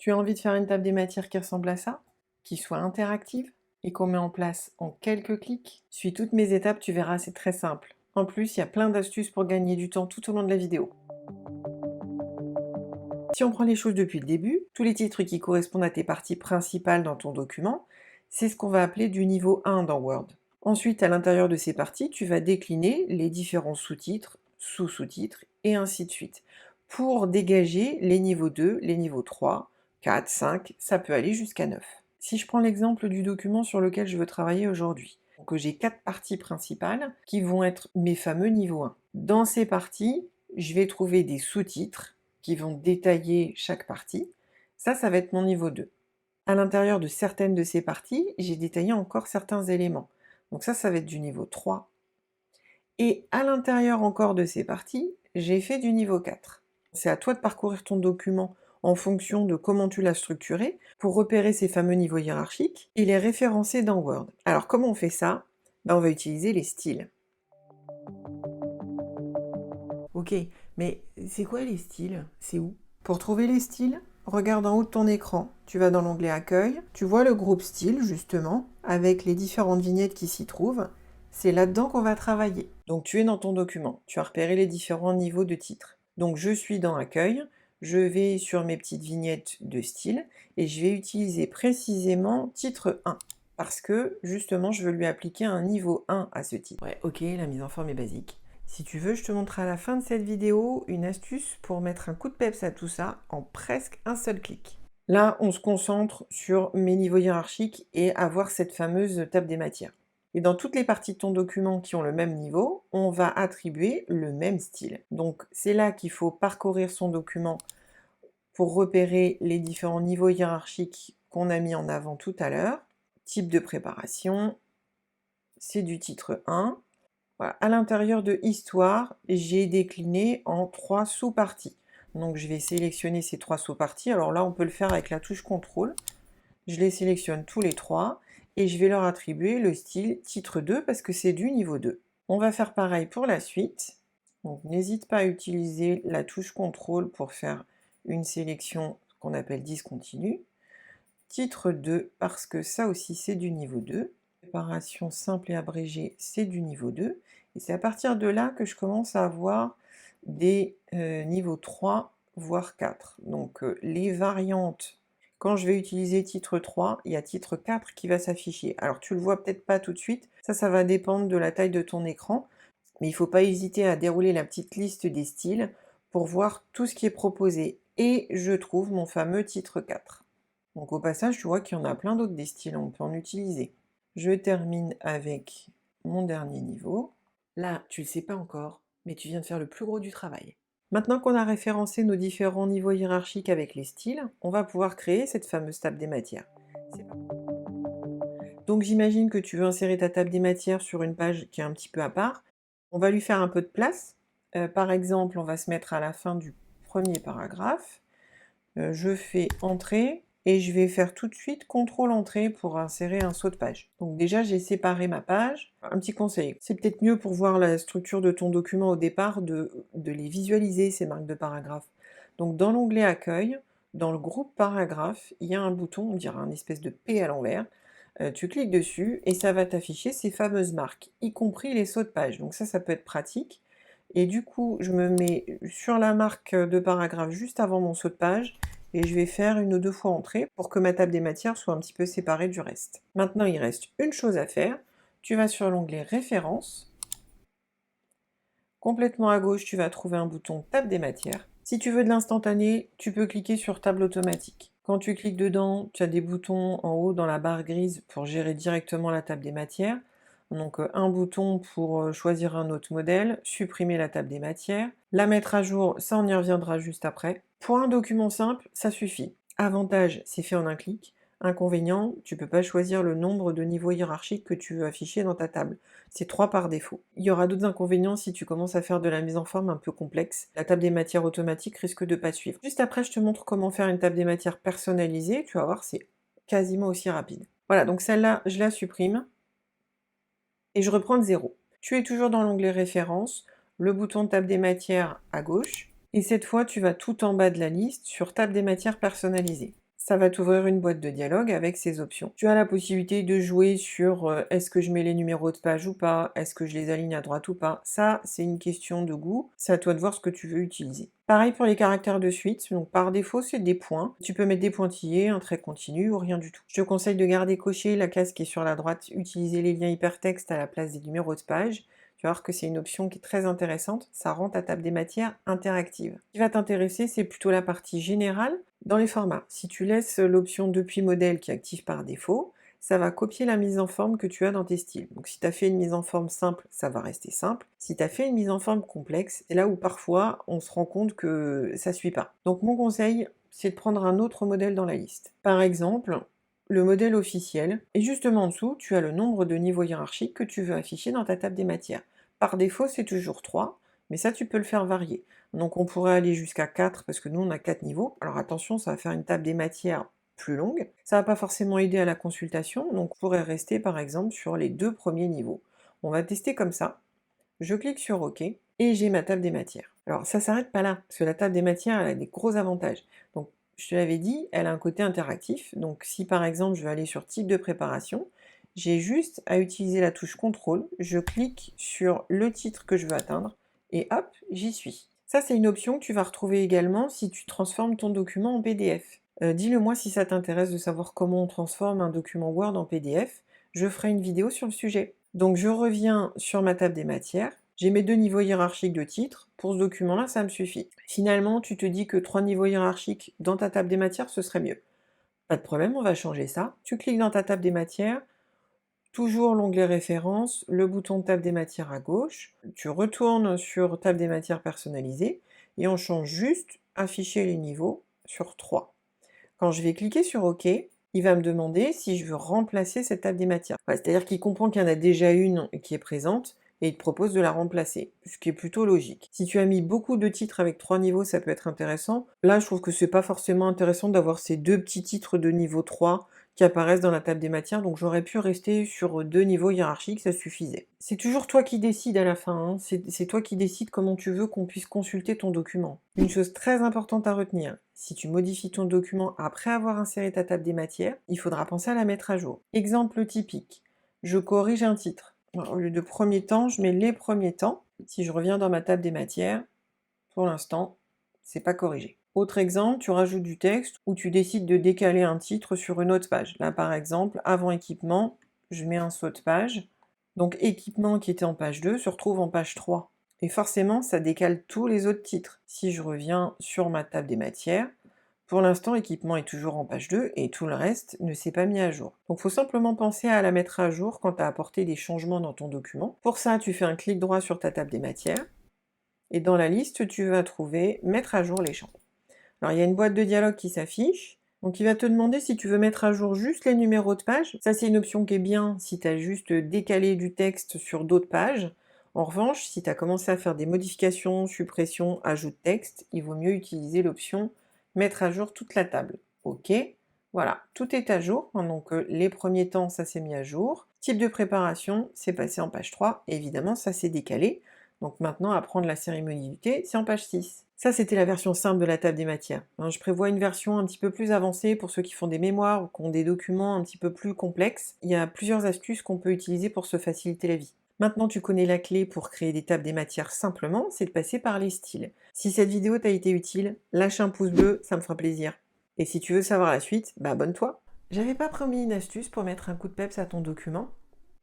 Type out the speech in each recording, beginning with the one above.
Tu as envie de faire une table des matières qui ressemble à ça, qui soit interactive et qu'on met en place en quelques clics? Suis toutes mes étapes, tu verras, c'est très simple. En plus, il y a plein d'astuces pour gagner du temps tout au long de la vidéo. Si on prend les choses depuis le début, tous les titres qui correspondent à tes parties principales dans ton document, c'est ce qu'on va appeler du niveau 1 dans Word. Ensuite, à l'intérieur de ces parties, tu vas décliner les différents sous-titres, sous-sous-titres, et ainsi de suite, pour dégager les niveaux 2, les niveaux 3, 4, 5, ça peut aller jusqu'à 9. Si je prends l'exemple du document sur lequel je veux travailler aujourd'hui, donc j'ai 4 parties principales qui vont être mes fameux niveaux 1. Dans ces parties, je vais trouver des sous-titres qui vont détailler chaque partie. Ça va être mon niveau 2. À l'intérieur de certaines de ces parties, j'ai détaillé encore certains éléments. Donc ça va être du niveau 3. Et à l'intérieur encore de ces parties, j'ai fait du niveau 4. C'est à toi de parcourir ton document en fonction de comment tu l'as structuré pour repérer ces fameux niveaux hiérarchiques et les référencer dans Word. Alors comment on fait ça? On va utiliser les styles. Ok, mais c'est quoi les styles? C'est où? Pour trouver les styles, regarde en haut de ton écran, tu vas dans l'onglet Accueil, tu vois le groupe Style justement, avec les différentes vignettes qui s'y trouvent. C'est là-dedans qu'on va travailler. Donc tu es dans ton document, tu as repéré les différents niveaux de titres. Donc je suis dans Accueil, je vais sur mes petites vignettes de style, et je vais utiliser précisément titre 1, parce que justement je veux lui appliquer un niveau 1 à ce titre. Ouais, ok, la mise en forme est basique. Si tu veux, je te montre à la fin de cette vidéo une astuce pour mettre un coup de peps à tout ça en presque un seul clic. Là, on se concentre sur mes niveaux hiérarchiques et avoir cette fameuse table des matières. Et dans toutes les parties de ton document qui ont le même niveau, on va attribuer le même style. Donc c'est là qu'il faut parcourir son document pour repérer les différents niveaux hiérarchiques qu'on a mis en avant tout à l'heure. Type de préparation, c'est du titre 1. Voilà. À l'intérieur de Histoire, j'ai décliné en 3 sous-parties. Donc je vais sélectionner ces 3 sous-parties. Alors là, on peut le faire avec la touche CTRL. Je les sélectionne tous les 3 et je vais leur attribuer le style titre 2 parce que c'est du niveau 2. On va faire pareil pour la suite. Donc n'hésite pas à utiliser la touche CTRL pour faire une sélection qu'on appelle discontinue. Titre 2 parce que ça aussi c'est du niveau 2. Préparation simple et abrégée, c'est du niveau 2. Et c'est à partir de là que je commence à avoir des niveaux 3, voire 4. Donc les variantes, quand je vais utiliser titre 3, il y a titre 4 qui va s'afficher. Alors tu le vois peut-être pas tout de suite, ça va dépendre de la taille de ton écran, mais il ne faut pas hésiter à dérouler la petite liste des styles pour voir tout ce qui est proposé. Et je trouve mon fameux titre 4. Donc au passage, tu vois qu'il y en a plein d'autres des styles, on peut en utiliser. Je termine avec mon dernier niveau. Là, tu le sais pas encore, mais tu viens de faire le plus gros du travail. Maintenant qu'on a référencé nos différents niveaux hiérarchiques avec les styles, on va pouvoir créer cette fameuse table des matières. Donc j'imagine que tu veux insérer ta table des matières sur une page qui est un petit peu à part. On va lui faire un peu de place. Par exemple, on va se mettre à la fin du premier paragraphe. Je fais Entrée, et je vais faire tout de suite CTRL Entrée pour insérer un saut de page. Donc déjà, j'ai séparé ma page. Un petit conseil, c'est peut-être mieux pour voir la structure de ton document au départ de les visualiser, ces marques de paragraphe. Donc dans l'onglet Accueil, dans le groupe Paragraphe, il y a un bouton, on dirait un espèce de P à l'envers. Tu cliques dessus et ça va t'afficher ces fameuses marques, y compris les sauts de page. Donc ça peut être pratique. Et du coup, je me mets sur la marque de paragraphe juste avant mon saut de page, et je vais faire une ou deux fois Entrée pour que ma table des matières soit un petit peu séparée du reste. Maintenant, il reste une chose à faire. Tu vas sur l'onglet Références. Complètement à gauche, tu vas trouver un bouton Table des matières. Si tu veux de l'instantané, tu peux cliquer sur Table automatique. Quand tu cliques dedans, tu as des boutons en haut dans la barre grise pour gérer directement la table des matières. Donc un bouton pour choisir un autre modèle, supprimer la table des matières, la mettre à jour, ça on y reviendra juste après. Pour un document simple, ça suffit. Avantage, c'est fait en un clic. Inconvénient, tu peux pas choisir le nombre de niveaux hiérarchiques que tu veux afficher dans ta table. C'est 3 par défaut. Il y aura d'autres inconvénients si tu commences à faire de la mise en forme un peu complexe. La table des matières automatique risque de pas suivre. Juste après, je te montre comment faire une table des matières personnalisée. Tu vas voir, c'est quasiment aussi rapide. Voilà, donc celle-là, je la supprime et je reprends de zéro. Tu es toujours dans l'onglet Références, le bouton Table des matières à gauche, et cette fois, tu vas tout en bas de la liste sur Table des matières personnalisées. ça va t'ouvrir une boîte de dialogue avec ces options. Tu as la possibilité de jouer sur est-ce que je mets les numéros de page ou pas, est-ce que je les aligne à droite ou pas. Ça, c'est une question de goût, c'est à toi de voir ce que tu veux utiliser. Pareil pour les caractères de suite, donc par défaut, c'est des points. Tu peux mettre des pointillés, un trait continu ou rien du tout. Je te conseille de garder coché la case qui est sur la droite, utiliser les liens hypertextes à la place des numéros de page. Tu vas voir que c'est une option qui est très intéressante, ça rend ta table des matières interactive. Ce qui va t'intéresser, c'est plutôt la partie générale. Dans les formats, si tu laisses l'option depuis modèle qui est active par défaut, ça va copier la mise en forme que tu as dans tes styles. Donc si tu as fait une mise en forme simple, ça va rester simple. Si tu as fait une mise en forme complexe, c'est là où parfois on se rend compte que ça ne suit pas. Donc mon conseil, c'est de prendre un autre modèle dans la liste. Par exemple, le modèle officiel, et justement en dessous, tu as le nombre de niveaux hiérarchiques que tu veux afficher dans ta table des matières. Par défaut, c'est toujours 3, mais ça, tu peux le faire varier. Donc on pourrait aller jusqu'à 4, parce que nous, on a 4 niveaux. Alors attention, ça va faire une table des matières plus longue. Ça va pas forcément aider à la consultation, donc on pourrait rester par exemple sur les 2 premiers niveaux. On va tester comme ça. Je clique sur OK, et j'ai ma table des matières. Alors ça s'arrête pas là, parce que la table des matières, elle a des gros avantages. Donc je te l'avais dit, elle a un côté interactif. Donc si par exemple je veux aller sur type de préparation, j'ai juste à utiliser la touche contrôle, je clique sur le titre que je veux atteindre, et hop, j'y suis. Ça, c'est une option que tu vas retrouver également si tu transformes ton document en PDF. Dis-le moi si ça t'intéresse de savoir comment on transforme un document Word en PDF. Je ferai une vidéo sur le sujet. Donc je reviens sur ma table des matières. J'ai mes 2 niveaux hiérarchiques de titres. Pour ce document-là, ça me suffit. Finalement, tu te dis que 3 niveaux hiérarchiques dans ta table des matières, ce serait mieux. Pas de problème, on va changer ça. Tu cliques dans ta table des matières, toujours l'onglet références, le bouton table des matières à gauche, tu retournes sur table des matières personnalisées, et on change juste afficher les niveaux sur 3. Quand je vais cliquer sur OK, il va me demander si je veux remplacer cette table des matières. Ouais, c'est-à-dire qu'il comprend qu'il y en a déjà une qui est présente, et il te propose de la remplacer, ce qui est plutôt logique. Si tu as mis beaucoup de titres avec 3 niveaux, ça peut être intéressant. Là, je trouve que c'est pas forcément intéressant d'avoir ces 2 petits titres de niveau 3 qui apparaissent dans la table des matières, donc j'aurais pu rester sur 2 niveaux hiérarchiques, ça suffisait. C'est toujours toi qui décides à la fin, hein. C'est toi qui décides comment tu veux qu'on puisse consulter ton document. Une chose très importante à retenir, si tu modifies ton document après avoir inséré ta table des matières, il faudra penser à la mettre à jour. Exemple typique, je corrige un titre. Au lieu de premier temps, je mets les premiers temps. Si je reviens dans ma table des matières, pour l'instant, c'est pas corrigé. Autre exemple, tu rajoutes du texte ou tu décides de décaler un titre sur une autre page. Là, par exemple, avant équipement, je mets un saut de page. Donc équipement qui était en page 2 se retrouve en page 3. Et forcément, ça décale tous les autres titres. Si je reviens sur ma table des matières, pour l'instant, équipement est toujours en page 2 et tout le reste ne s'est pas mis à jour. Donc il faut simplement penser à la mettre à jour quand tu as apporté des changements dans ton document. Pour ça, tu fais un clic droit sur ta table des matières et dans la liste, tu vas trouver mettre à jour les champs. Alors il y a une boîte de dialogue qui s'affiche. Donc il va te demander si tu veux mettre à jour juste les numéros de page. Ça, c'est une option qui est bien si tu as juste décalé du texte sur d'autres pages. En revanche, si tu as commencé à faire des modifications, suppressions, ajout de texte, il vaut mieux utiliser l'option mettre à jour toute la table. OK, voilà, tout est à jour. Donc les premiers temps, ça s'est mis à jour. Type de préparation, c'est passé en page 3. Et évidemment, ça s'est décalé. Donc maintenant, apprendre la cérémonialité, c'est en page 6. Ça, c'était la version simple de la table des matières. Je prévois une version un petit peu plus avancée pour ceux qui font des mémoires ou qui ont des documents un petit peu plus complexes. Il y a plusieurs astuces qu'on peut utiliser pour se faciliter la vie. Maintenant, tu connais la clé pour créer des tables des matières simplement, c'est de passer par les styles. Si cette vidéo t'a été utile, lâche un pouce bleu, ça me fera plaisir. Et si tu veux savoir la suite, abonne-toi. J'avais pas promis une astuce pour mettre un coup de peps à ton document.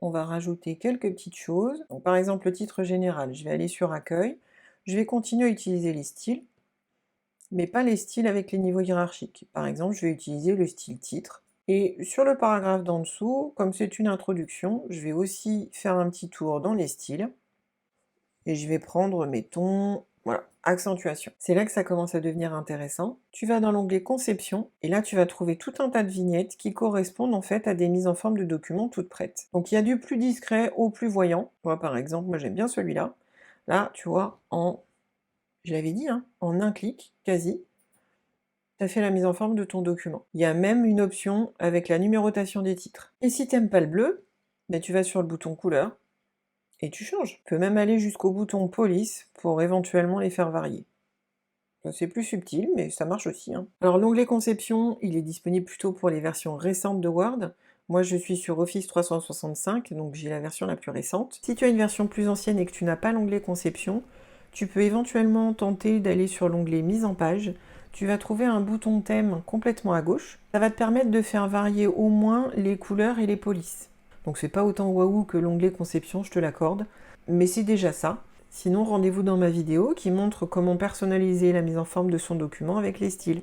On va rajouter quelques petites choses. Donc, par exemple, le titre général, je vais aller sur Accueil. Je vais continuer à utiliser les styles, mais pas les styles avec les niveaux hiérarchiques. Par exemple, je vais utiliser le style titre. Et sur le paragraphe d'en dessous, comme c'est une introduction, je vais aussi faire un petit tour dans les styles. Et je vais prendre mes tons, voilà, accentuation. C'est là que ça commence à devenir intéressant. Tu vas dans l'onglet Conception, et là tu vas trouver tout un tas de vignettes qui correspondent en fait à des mises en forme de documents toutes prêtes. Donc il y a du plus discret au plus voyant. Par exemple, moi j'aime bien celui-là. Là, tu vois, je l'avais dit, hein, en un clic, quasi, tu as fait la mise en forme de ton document. Il y a même une option avec la numérotation des titres. Et si t'aimes pas le bleu, tu vas sur le bouton couleur, et tu changes. Tu peux même aller jusqu'au bouton police pour éventuellement les faire varier. C'est plus subtil, mais ça marche aussi, hein. Alors l'onglet conception, il est disponible plutôt pour les versions récentes de Word. Moi, je suis sur Office 365, donc j'ai la version la plus récente. Si tu as une version plus ancienne et que tu n'as pas l'onglet conception, tu peux éventuellement tenter d'aller sur l'onglet mise en page. Tu vas trouver un bouton thème complètement à gauche. Ça va te permettre de faire varier au moins les couleurs et les polices. Donc c'est pas autant waouh que l'onglet conception, je te l'accorde, mais c'est déjà ça. Sinon, rendez-vous dans ma vidéo qui montre comment personnaliser la mise en forme de son document avec les styles.